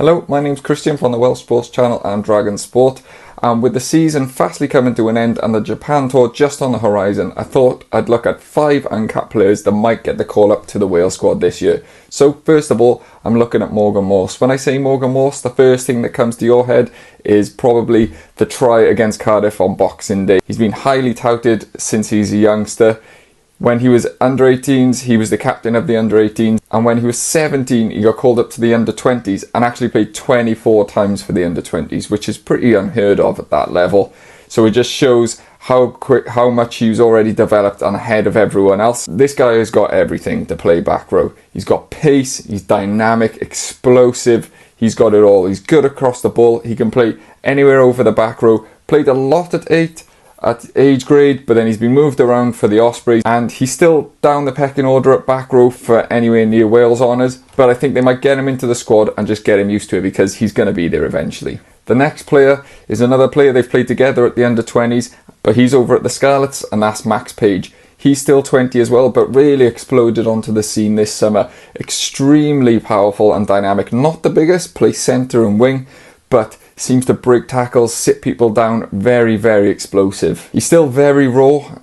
Hello, my name's Christian from the Welsh Sports channel and DragonSport. With the season fastly coming to an end and the Japan tour just on the horizon, I thought I'd look at 5 uncapped players that might get the call up to the Wales squad this year. So first of all, I'm looking at Morgan Morse. When I say Morgan Morse, the first thing that comes to your head is probably the try against Cardiff on Boxing Day. He's been highly touted since he's a youngster. When he was under 18s, he was the captain of the under 18s, and when he was 17, he got called up to the under 20s and actually played 24 times for the under 20s, which is pretty unheard of at that level. So it just shows how much he's already developed and ahead of everyone else. This guy has got everything to play back row. He's got pace, he's dynamic, explosive, he's got it all. He's good across the ball, he can play anywhere over the back row, played a lot at 8. At age grade, but then he's been moved around for the Ospreys, and he's still down the pecking order at back row for anywhere near Wales honours, but I think they might get him into the squad and just get him used to it because he's going to be there eventually. The next player is another player they've played together at the under 20s, but he's over at the Scarlets, and that's Max Page. He's still 20 as well, but really exploded onto the scene this summer. Extremely powerful and dynamic. Not the biggest, plays centre and wing, but seems to break tackles, sit people down, very, very explosive. He's still very raw.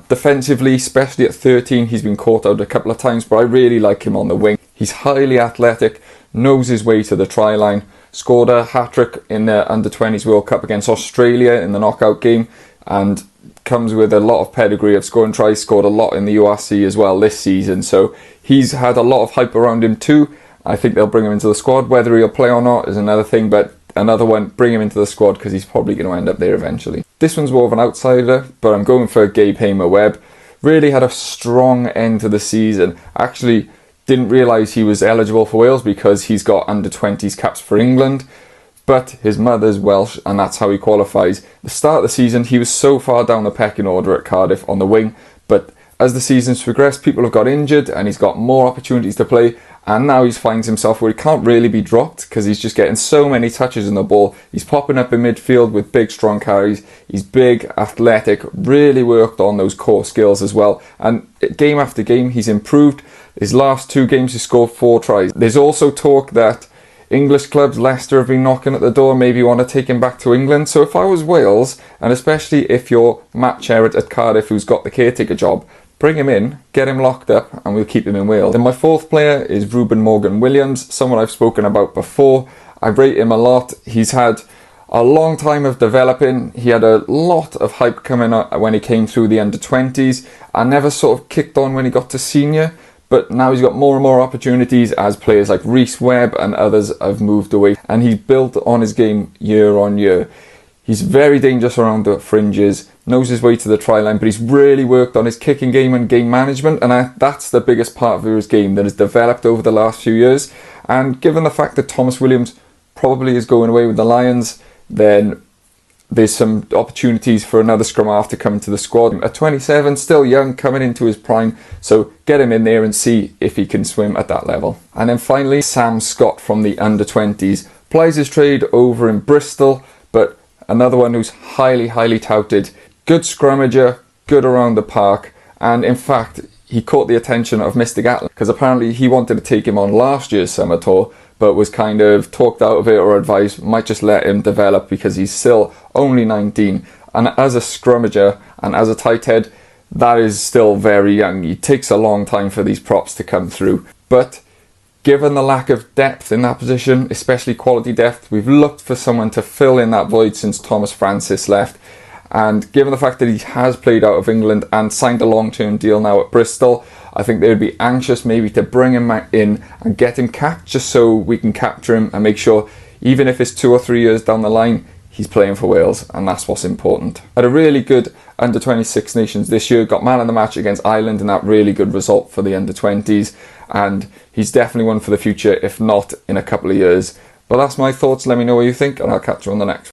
Defensively, especially at 13, he's been caught out a couple of times, but I really like him on the wing. He's highly athletic, knows his way to the try line, scored a hat-trick in the Under-20s World Cup against Australia in the knockout game, and comes with a lot of pedigree of scoring tries, scored a lot in the URC as well this season, so he's had a lot of hype around him too. I think they'll bring him into the squad. Whether he'll play or not is another thing, but another one, bring him into the squad because he's probably going to end up there eventually. This one's more of an outsider, but I'm going for Gabe Hamer-Webb. Really had a strong end to the season. Actually didn't realise he was eligible for Wales because he's got under 20s caps for England, but his mother's Welsh and that's how he qualifies. The start of the season, he was so far down the pecking order at Cardiff on the wing, but as the season's progressed, people have got injured and he's got more opportunities to play, and now he finds himself where he can't really be dropped because he's just getting so many touches in the ball. He's popping up in midfield with big strong carries. He's big, athletic, really worked on those core skills as well, and game after game he's improved. His last 2 games he scored 4 tries. There's also talk that English clubs, Leicester, have been knocking at the door, maybe want to take him back to England. So if I was Wales, and especially if you're Matt Sherratt at Cardiff who's got the caretaker job, bring him in, get him locked up, and we'll keep him in Wales. Then my 4th player is Reuben Morgan-Williams, someone I've spoken about before. I rate him a lot. He's had a long time of developing. He had a lot of hype coming up when he came through the under-20s and never sort of kicked on when he got to senior. But now he's got more and more opportunities as players like Rhys Webb and others have moved away. And he's built on his game year on year. He's very dangerous around the fringes, knows his way to the try line, but he's really worked on his kicking game and game management, and that's the biggest part of his game that has developed over the last few years. And given the fact that Thomas Williams probably is going away with the Lions, then there's some opportunities for another scrum half to come into the squad. At 27, still young, coming into his prime, so get him in there and see if he can swim at that level. And then finally, Sam Scott from the under-20s. Plies his trade over in Bristol, but another one who's highly, highly touted. Good scrummager, good around the park, and in fact, he caught the attention of Mr. Gatlin because apparently he wanted to take him on last year's summer tour, but was kind of talked out of it or advised might just let him develop because he's still only 19. And as a scrummager and as a tight head, that is still very young. It takes a long time for these props to come through. But given the lack of depth in that position, especially quality depth, we've looked for someone to fill in that void since Thomas Francis left. And given the fact that he has played out of England and signed a long-term deal now at Bristol, I think they would be anxious maybe to bring him in and get him capped just so we can capture him and make sure, even if it's 2 or 3 years down the line, he's playing for Wales, and that's what's important. Had a really good under-26 Nations this year, got man of the match against Ireland in that really good result for the under-20s, and he's definitely one for the future, if not in a couple of years. But that's my thoughts. Let me know what you think, and I'll catch you on the next.